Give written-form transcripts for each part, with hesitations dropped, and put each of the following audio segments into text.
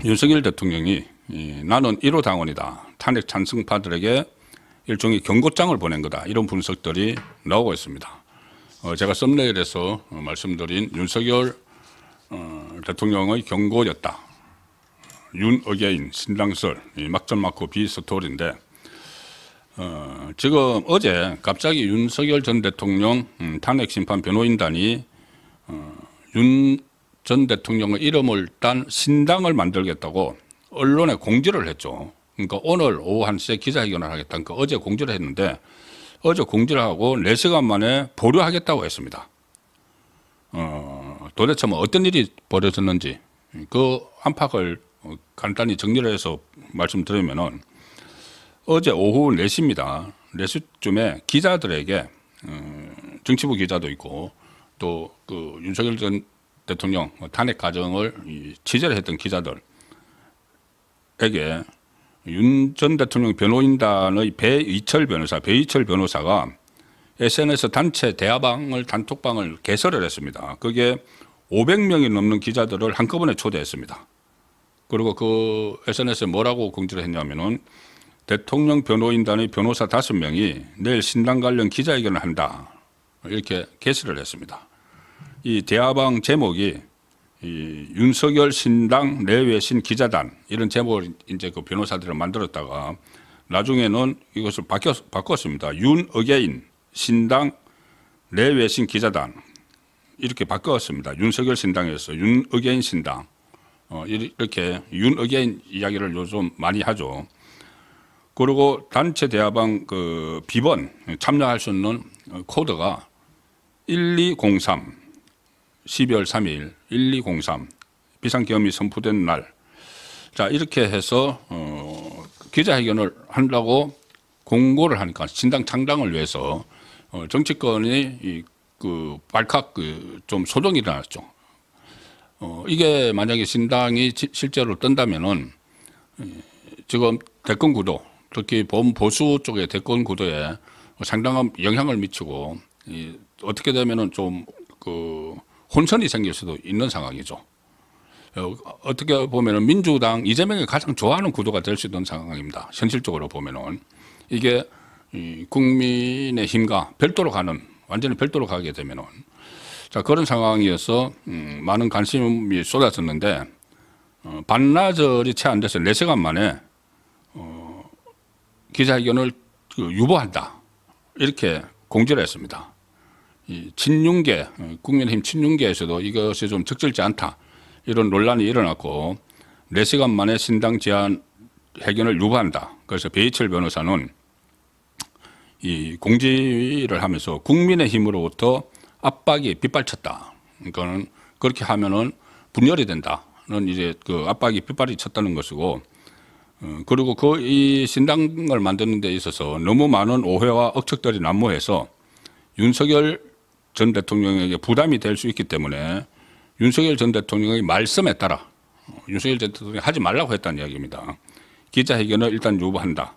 윤석열 대통령이 나는 1호 당원이다. 탄핵 찬성파들에게 일종의 경고장을 보낸 거다. 이런 분석들이 나오고 있습니다. 제가 썸네일에서 말씀드린 윤석열 대통령의 경고였다. 윤 어게인 신당설 막전 막고 비스토리인데 지금 어제 갑자기 윤석열 전 대통령 탄핵 심판 변호인단이 윤 전 대통령의 이름을 딴 신당을 만들겠다고 언론에 공지를 했죠. 그러니까 오늘 오후 1시에 기자회견을 하겠다니까 그러니까 어제 공지를 했는데 어제 공지를 하고 4시간 만에 보류하겠다고 했습니다. 도대체 뭐 어떤 일이 벌어졌는지 그 안팎을 간단히 정리를 해서 말씀드리면은 어제 오후 4시입니다. 4시쯤에 기자들에게 정치부 기자도 있고 또 그 윤석열 전 대통령 탄핵 과정을 취재를 했던 기자들에게 윤 전 대통령 변호인단의 배이철 변호사가 SNS 단체 대화방을 단톡방을 개설을 했습니다. 그게 500명이 넘는 기자들을 한꺼번에 초대했습니다. 그리고 그 SNS에 뭐라고 공지를 했냐면은 대통령 변호인단의 변호사 5명이 내일 신당 관련 기자회견을 한다. 이렇게 게시를 했습니다. 이 대화방 제목이 윤석열 신당 내외신 기자단 이런 제목을 이제 그 변호사들을 만들었다가 나중에는 이것을 바꿨습니다. 윤 어게인 신당 내외신 기자단 이렇게 바꿨습니다. 윤석열 신당에서 윤 어게인 신당 이렇게 윤 어게인 이야기를 요즘 많이 하죠. 그리고 단체 대화방 그 비번 참여할 수 있는 코드가 1203 12월 3일 1203 비상계엄이 선포된 날. 자 이렇게 해서 기자회견을 하려고 공고를 하니까 신당 창당을 위해서 정치권이 그 발칵 좀 소동이 일어났죠. 이게 만약에 신당이 실제로 뜬다면은 지금 대권 구도 특히 보수 쪽의 대권 구도에 상당한 영향을 미치고 어떻게 되면은 좀 그 혼선이 생길 수도 있는 상황이죠. 어떻게 보면은 민주당 이재명이 가장 좋아하는 구도가 될 수 있는 상황입니다. 현실적으로 보면은 이게 국민의힘과 별도로 가는 완전히 별도로 가게 되면은 자 그런 상황이어서 많은 관심이 쏟아졌는데 반나절이 채 안 돼서 4시간 만에 기자회견을 유보한다 이렇게 공지를 했습니다. 이 친윤계 국민의힘 친윤계에서도 이것이 좀 적절치 않다 이런 논란이 일어났고 4시간 만에 신당 제안 회견을 유보한다. 그래서 배이철 변호사는 이 공지를 하면서 국민의힘으로부터 압박이 빗발쳤다. 그러니까는 그렇게 하면은 분열이 된다는 이제 그 압박이 빗발이 쳤다는 것이고 그리고 그 이 신당을 만드는 데 있어서 너무 많은 오해와 억측들이 난무해서 윤석열 전 대통령에게 부담이 될 수 있기 때문에 윤석열 전 대통령의 말씀에 따라 윤석열 전 대통령이 하지 말라고 했다는 이야기입니다. 기자회견을 일단 유보한다.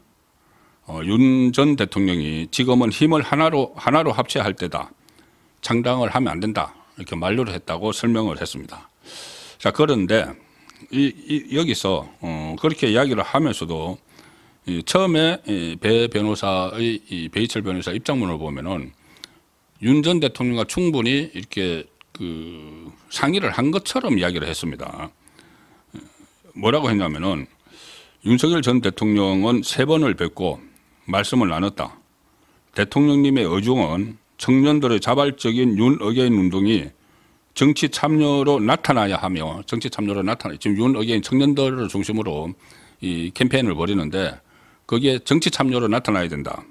윤 전 대통령이 지금은 힘을 하나로 합쳐야 할 때다. 창당을 하면 안 된다. 이렇게 만류를 했다고 설명을 했습니다. 자 그런데 여기서 그렇게 이야기를 하면서도 처음에 배이철 변호사 입장문을 보면은 윤 전 대통령과 충분히 이렇게 그 상의를 한 것처럼 이야기를 했습니다. 뭐라고 했냐면은 윤석열 전 대통령은 3번을 뵙고 말씀을 나눴다. 대통령님의 의중은 청년들의 자발적인 윤 어게인 운동이 정치 참여로 나타나야 하며 지금 윤 어게인 청년들을 중심으로 이 캠페인을 벌이는데 거기에 정치 참여로 나타나야 된다.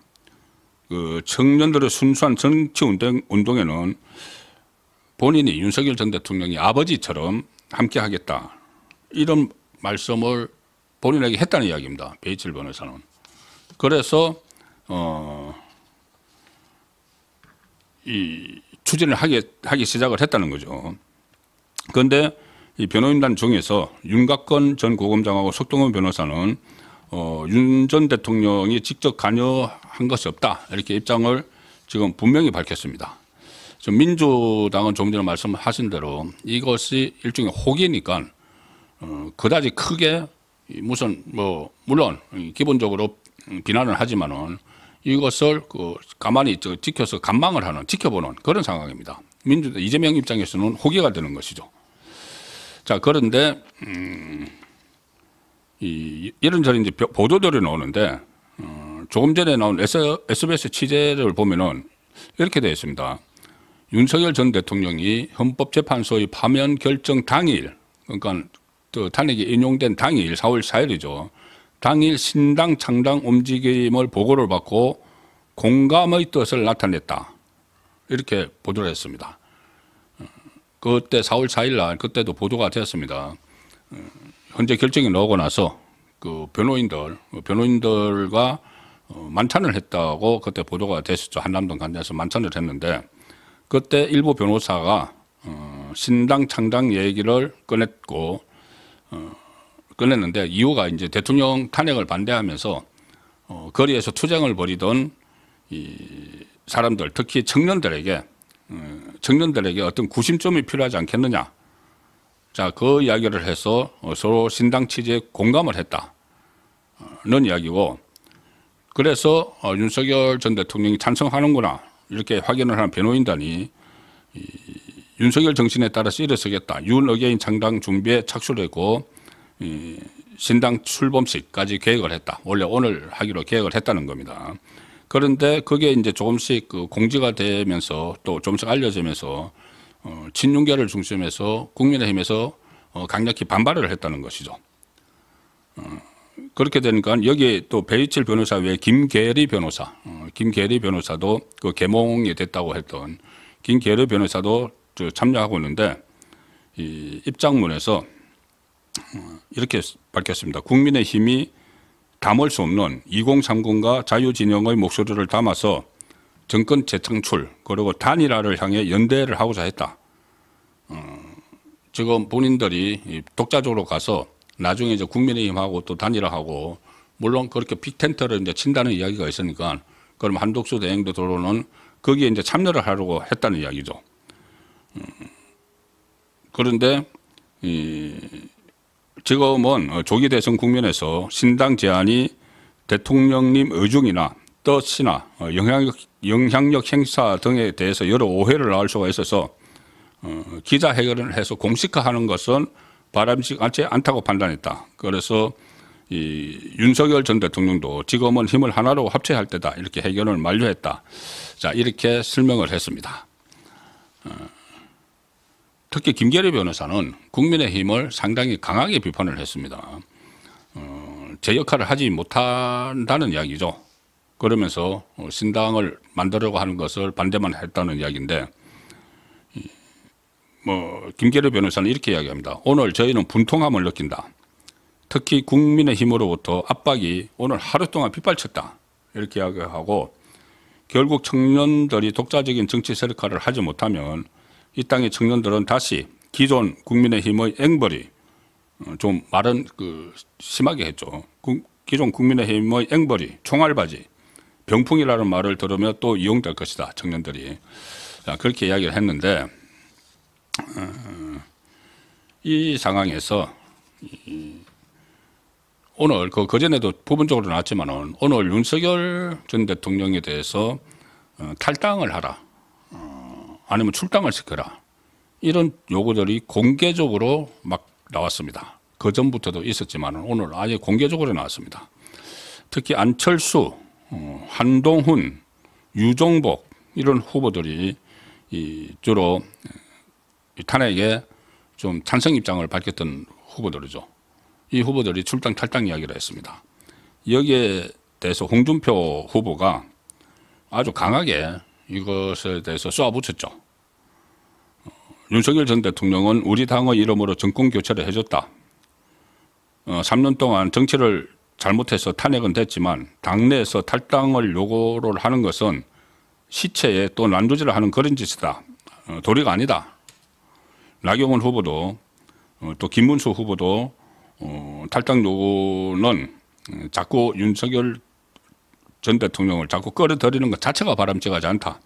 그 청년들의 순수한 정치 운동에는 본인이 윤석열 전 대통령이 아버지처럼 함께 하겠다. 이런 말씀을 본인에게 했다는 이야기입니다. 배이철 변호사는. 그래서 이 추진을 하기 시작을 했다는 거죠. 그런데 이 변호인단 중에서 윤곽건 전 고검장하고 석동원 변호사는 윤 전 대통령이 직접 관여한 것이 없다 이렇게 입장을 지금 분명히 밝혔습니다. 민주당은 조금 전에 말씀하신 대로 이것이 일종의 혹이니까 그다지 크게 무슨 뭐 물론 기본적으로 비난을 하지만은 이것을 가만히 지켜서 관망을 하는 지켜보는 그런 상황입니다. 민주당 이재명 입장에서는 호기가 되는 것이죠. 자, 그런데 이런저런 이제 보도들이 나오는데 조금 전에 나온 SBS 취재를 보면은 이렇게 되어 있습니다. 윤석열 전 대통령이 헌법재판소의 파면 결정 당일, 그러니까 탄핵이 인용된 당일 4월 4일이죠. 당일 신당 창당 움직임을 보고를 받고 공감의 뜻을 나타냈다. 이렇게 보도를 했습니다. 그때 4월 4일 날 그때도 보도가 되었습니다. 현재 결정이 나오고 나서 그 변호인들과 만찬을 했다고 그때 보도가 됐었죠. 한남동 간에서 만찬을 했는데 그때 일부 변호사가 신당 창당 얘기를 꺼냈는데 이유가 이제 대통령 탄핵을 반대하면서 거리에서 투쟁을 벌이던 이 사람들, 특히 청년들에게 어떤 구심점이 필요하지 않겠느냐. 자, 그 이야기를 해서 서로 신당 취지에 공감을 했다는 이야기고, 그래서 윤석열 전 대통령이 찬성하는구나 이렇게 확인을 한 변호인단이 윤석열 정신에 따라서 일어서겠다. 윤어게인 창당 준비에 착수를 했고 신당 출범식까지 계획을 했다. 원래 오늘 하기로 계획을 했다는 겁니다. 그런데 그게 이제 조금씩 공지가 되면서 또 조금씩 알려지면서 친윤계를 중심해서 국민의힘에서 강력히 반발을 했다는 것이죠. 그렇게 되니까 여기에 또 배이칠 변호사 외에 김계리 변호사도 그 계몽이 됐다고 했던 김계리 변호사도 참여하고 있는데 이 입장문에서 이렇게 밝혔습니다. 국민의힘이 담을 수 없는 2030과 자유진영의 목소리를 담아서 정권 재창출 그리고 단일화를 향해 연대를 하고자 했다. 지금 본인들이 독자적으로 가서 나중에 이제 국민의힘하고 또 단일화하고 물론 그렇게 빅텐트를 이제 친다는 이야기가 있으니까 그럼 한독수 대행도 들어오는 거기에 이제 참여를 하려고 했다는 이야기죠. 그런데 지금은 조기 대선 국면에서 신당 제안이 대통령님 의중이나 뜻이나 영향력 행사 등에 대해서 여러 오해를 낳을 수가 있어서 기자회견을 해서 공식화하는 것은 바람직하지 않다고 판단했다. 그래서 윤석열 전 대통령도 지금은 힘을 하나로 합쳐야 할 때다. 이렇게 회견을 만료했다. 자, 이렇게 설명을 했습니다. 특히 김계리 변호사는 국민의힘을 상당히 강하게 비판을 했습니다. 제 역할을 하지 못한다는 이야기죠. 그러면서 신당을 만들려고 하는 것을 반대만 했다는 이야기인데 김계리 변호사는 이렇게 이야기합니다. 오늘 저희는 분통함을 느낀다. 특히 국민의힘으로부터 압박이 오늘 하루 동안 빗발쳤다. 이렇게 이야기하고 결국 청년들이 독자적인 정치 세력화를 하지 못하면 이 땅의 청년들은 다시 기존 국민의힘의 앵벌이 좀 말은 심하게 했죠. 기존 국민의힘의 앵벌이 총알바지 병풍이라는 말을 들으며 또 이용될 것이다. 청년들이. 자, 그렇게 이야기를 했는데 이 상황에서 오늘 그전에도 부분적으로 나왔지만은 오늘 윤석열 전 대통령에 대해서 탈당을 하라. 아니면 출당을 시켜라. 이런 요구들이 공개적으로 막 나왔습니다. 그 전부터도 있었지만 오늘 아예 공개적으로 나왔습니다. 특히 안철수, 한동훈, 유종복 이런 후보들이 주로 탄핵에 좀 찬성 입장을 밝혔던 후보들이죠. 이 후보들이 출당 탈당 이야기를 했습니다. 여기에 대해서 홍준표 후보가 아주 강하게 이것에 대해서 쏘아붙였죠. 윤석열 전 대통령은 우리 당의 이름으로 정권 교체를 해줬다. 3년 동안 정치를 잘못해서 탄핵은 됐지만 당내에서 탈당을 요구를 하는 것은 시체에 또 난도질을 하는 그런 짓이다. 도리가 아니다. 나경원 후보도 또 김문수 후보도 탈당 요구는 자꾸 윤석열 전 대통령을 자꾸 끌어들이는 것 자체가 바람직하지 않다.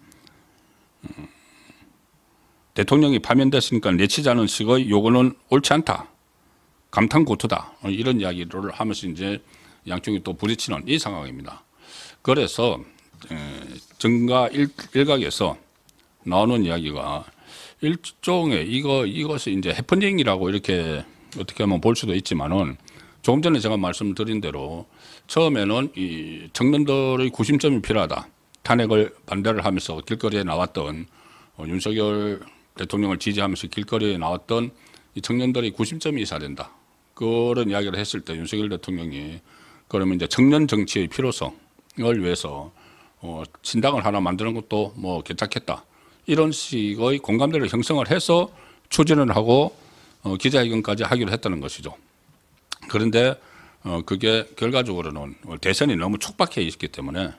대통령이 파면됐으니까 내치자는 식의 요구는 옳지 않다. 감탄고투다 이런 이야기를 하면서 이제 양쪽이 또 부딪히는 이 상황입니다. 그래서 정가 일각에서 나오는 이야기가 일종의 이것이 이제 해프닝이라고 이렇게 어떻게 하면 볼 수도 있지만은 조금 전에 제가 말씀드린 대로 처음에는 이 청년들의 구심점이 필요하다. 탄핵을 반대를 하면서 길거리에 나왔던 윤석열 대통령을 지지하면서 길거리에 나왔던 이 청년들의 구심점이 있어야 된다. 그런 이야기를 했을 때 윤석열 대통령이 그러면 이제 청년 정치의 필요성을 위해서 신당을 하나 만드는 것도 뭐 괜찮겠다. 이런 식의 공감대를 형성을 해서 추진을 하고 기자회견까지 하기로 했다는 것이죠. 그런데 그게 결과적으로는 대선이 너무 촉박해 있기 때문에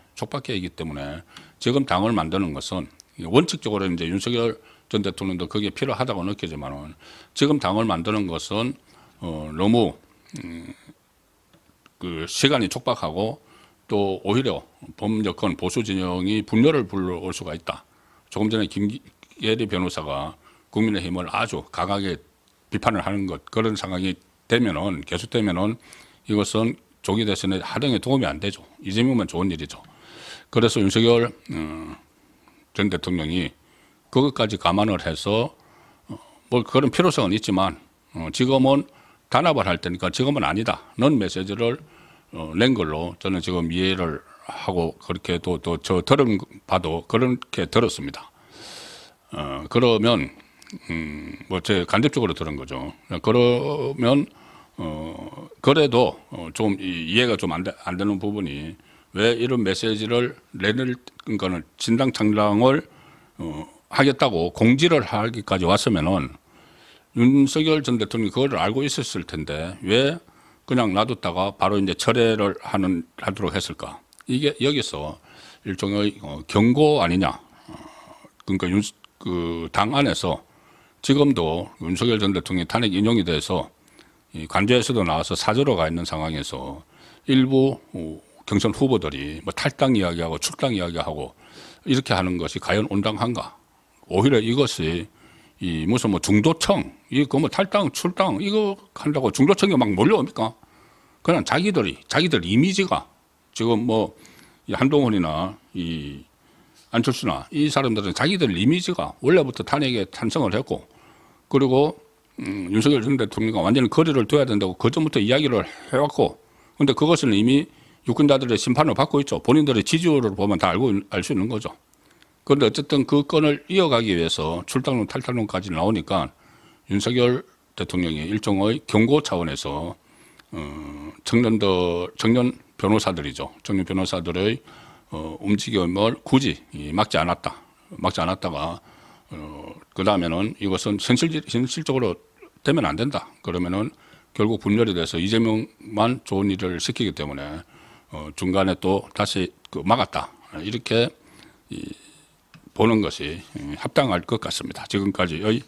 지금 당을 만드는 것은 원칙적으로 이제 윤석열 전 대통령도 그게 필요하다고 느끼지만은 지금 당을 만드는 것은 너무 그 시간이 촉박하고 또 오히려 범여권 보수 진영이 분열을 불러올 수가 있다. 조금 전에 김예리 변호사가 국민의힘을 아주 강하게 비판을 하는 것 그런 상황이 되면은 계속되면은 이것은 조기 대선에 하등에 도움이 안 되죠. 이재명만 좋은 일이죠. 그래서 윤석열 전 대통령이 그것까지 감안을 해서 뭐 그런 필요성은 있지만 지금은 단합을 할 테니까 지금은 아니다는 메시지를 낸 걸로 저는 지금 이해를 하고 그렇게 또 저 들은 바도 그렇게 들었습니다. 그러면 뭐 제 간접적으로 들은 거죠. 그러면 그래도 좀 이해가 좀 안 되는 부분이 왜 이런 메시지를 내는 거는 진당 창당을 하겠다고 공지를 하기까지 왔으면은 윤석열 전 대통령이 그걸 알고 있었을 텐데 왜 그냥 놔뒀다가 바로 이제 철회를 하도록 했을까? 이게 여기서 일종의 경고 아니냐? 그러니까 그 당 안에서 지금도 윤석열 전 대통령이 탄핵 인용이 돼서 관저에서도 나와서 사저로 가 있는 상황에서 일부 경선 후보들이 뭐 탈당 이야기하고 출당 이야기하고 이렇게 하는 것이 과연 온당한가? 오히려 이것이 이 무슨 뭐 중도청 이거 뭐 탈당 출당 이거 한다고 중도청이 막 몰려옵니까? 그냥 자기들 이미지가 지금 뭐 이 한동훈이나 이 안철수나 이 사람들은 자기들 이미지가 원래부터 탄핵에 찬성을 했고 그리고 윤석열 전 대통령과 완전히 거리를 둬야 된다고 그전부터 이야기를 해왔고 근데 그것을 이미 유권자들의 심판을 받고 있죠. 본인들의 지지율을 보면 다 알 수 있는 거죠. 그런데 어쨌든 그 건을 이어가기 위해서 출당론 탈당론까지 나오니까 윤석열 대통령이 일종의 경고 차원에서 청년 변호사들이죠. 청년 변호사들의 움직임을 굳이 막지 않았다가 그 다음에는 이것은 현실적으로 되면 안 된다. 그러면은 결국 분열이 돼서 이재명만 좋은 일을 시키기 때문에 중간에 또 다시 막았다. 이렇게 보는 것이 합당할 것 같습니다. 지금까지의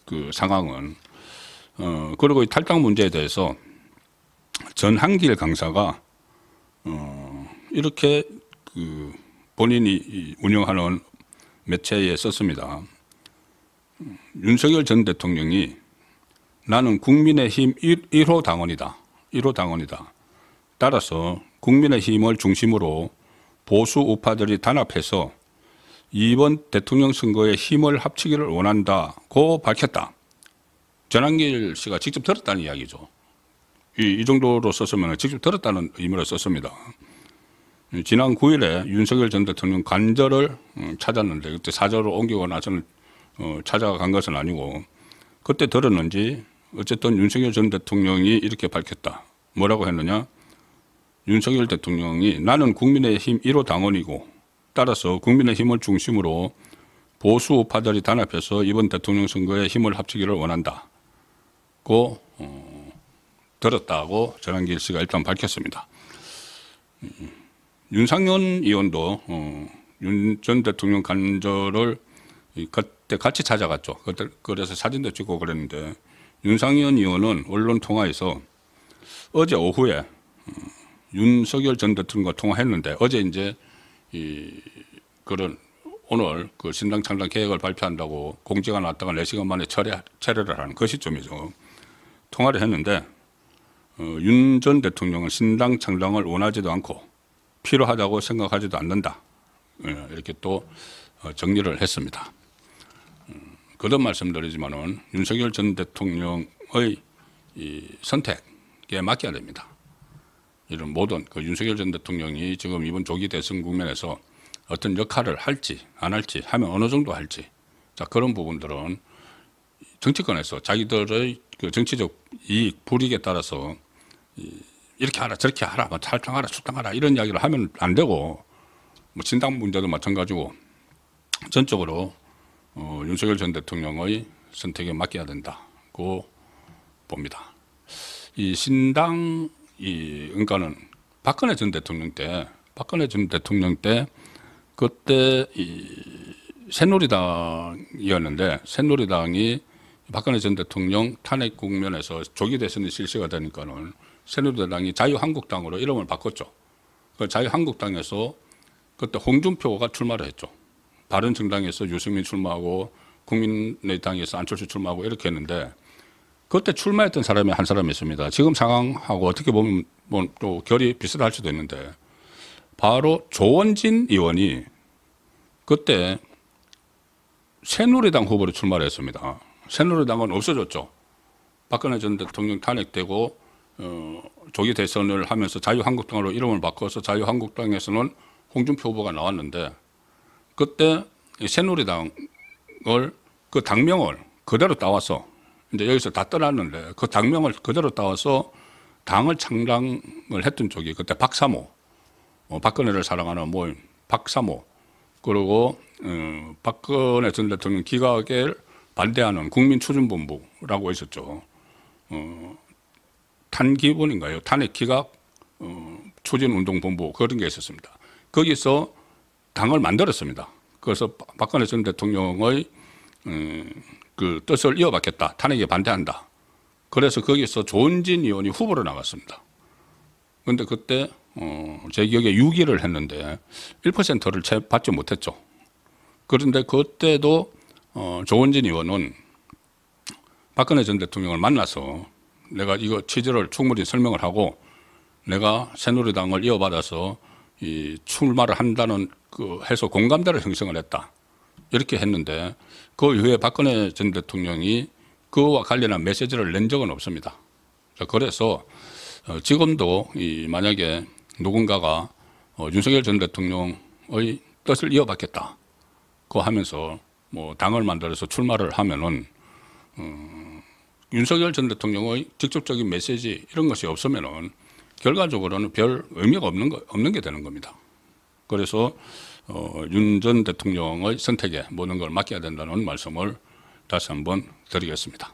그 상황은 그리고 이 탈당 문제에 대해서 전한길 강사가 이렇게 그 본인이 운영하는 매체에 썼습니다. 윤석열 전 대통령이 나는 국민의힘 1호 당원이다. 1호 당원이다. 따라서 국민의힘을 중심으로 보수 우파들이 단합해서 이번 대통령 선거에 힘을 합치기를 원한다고 밝혔다. 전한길 씨가 직접 들었다는 이야기죠. 이 정도로 썼으면 직접 들었다는 의미로 썼습니다. 지난 9일에 윤석열 전 대통령 관저를 찾았는데 그때 사저로 옮기고 나서는 찾아간 것은 아니고 그때 들었는지 어쨌든 윤석열 전 대통령이 이렇게 밝혔다. 뭐라고 했느냐? 윤석열 대통령이 나는 국민의힘 1호 당원이고 따라서 국민의힘을 중심으로 보수 우파들이 단합해서 이번 대통령 선거에 힘을 합치기를 원한다고 들었다고 전한길 씨가 일단 밝혔습니다. 윤상현 의원도 윤 전 대통령 관저를 그때 같이 찾아갔죠. 그래서 사진도 찍고 그랬는데 윤상현 의원은 언론 통화에서 어제 오후에 윤석열 전 대통령과 통화했는데 어제 이제 그런 오늘 그 신당 창당 계획을 발표한다고 공지가 났다가 4시간 만에 철회를 하는 그 시점이죠. 통화를 했는데 윤 전 대통령은 신당 창당을 원하지도 않고 필요하다고 생각하지도 않는다. 이렇게 또 정리를 했습니다. 거듭 말씀드리지만은 윤석열 전 대통령의 이 선택에 맡겨야 됩니다. 이런 모든 윤석열 전 대통령이 지금 이번 조기 대선 국면에서 어떤 역할을 할지 안 할지 하면 어느 정도 할지, 자 그런 부분들은 정치권에서 자기들의 정치적 이익 불이익에 따라서 이렇게 하라 저렇게 하라 뭐 탈당하라 출당하라 이런 이야기를 하면 안 되고, 뭐 진당 문제도 마찬가지고 전적으로 윤석열 전 대통령의 선택에 맡겨야 된다고 봅니다. 이 신당 그러니까는 박근혜 전 대통령 때 그때 새누리당이었는데, 새누리당이 박근혜 전 대통령 탄핵 국면에서 조기 대선이 실시가 되니까는 새누리당이 자유한국당으로 이름을 바꿨죠. 그 자유한국당에서 그때 홍준표가 출마를 했죠. 바른정당에서 유승민 출마하고 국민의당에서 안철수 출마하고 이렇게 했는데, 그때 출마했던 사람이 한 사람이 있습니다. 지금 상황하고 어떻게 보면 또 결이 비슷할 수도 있는데, 바로 조원진 의원이 그때 새누리당 후보로 출마를 했습니다. 새누리당은 없어졌죠. 박근혜 전 대통령 탄핵되고 조기 대선을 하면서 자유한국당으로 이름을 바꿔서 자유한국당에서는 홍준표 후보가 나왔는데, 그때 새누리당을 그 당명을 그대로 따와서 이제 여기서 다 떠났는데 그 당명을 그대로 따와서 당을 창당을 했던 쪽이 그때 박사모, 박근혜를 사랑하는 모임 박사모, 그리고 박근혜 전 대통령 기각을 반대하는 국민추진본부라고 있었죠. 탄기본인가요? 탄핵 기각 추진운동본부 그런 게 있었습니다. 거기서 당을 만들었습니다. 그래서 박근혜 전 대통령의 그 뜻을 이어받겠다. 탄핵에 반대한다. 그래서 거기서 조원진 의원이 후보로 나갔습니다. 그런데 그때 제 기억에 6위를 했는데 1%를 채 받지 못했죠. 그런데 그때도 조원진 의원은 박근혜 전 대통령을 만나서 내가 이거 취지를 충분히 설명을 하고 내가 새누리당을 이어받아서 이 출마를 한다는 해서 공감대를 형성을 했다. 이렇게 했는데 그 이후에 박근혜 전 대통령이 그와 관련한 메시지를 낸 적은 없습니다. 그래서 지금도 만약에 누군가가 윤석열 전 대통령의 뜻을 이어받겠다고 하면서 뭐 당을 만들어서 출마를 하면은 윤석열 전 대통령의 직접적인 메시지 이런 것이 없으면은 결과적으로는 별 의미가 없는 게 되는 겁니다. 그래서 윤 전 대통령의 선택에 모든 걸 맡겨야 된다는 말씀을 다시 한번 드리겠습니다.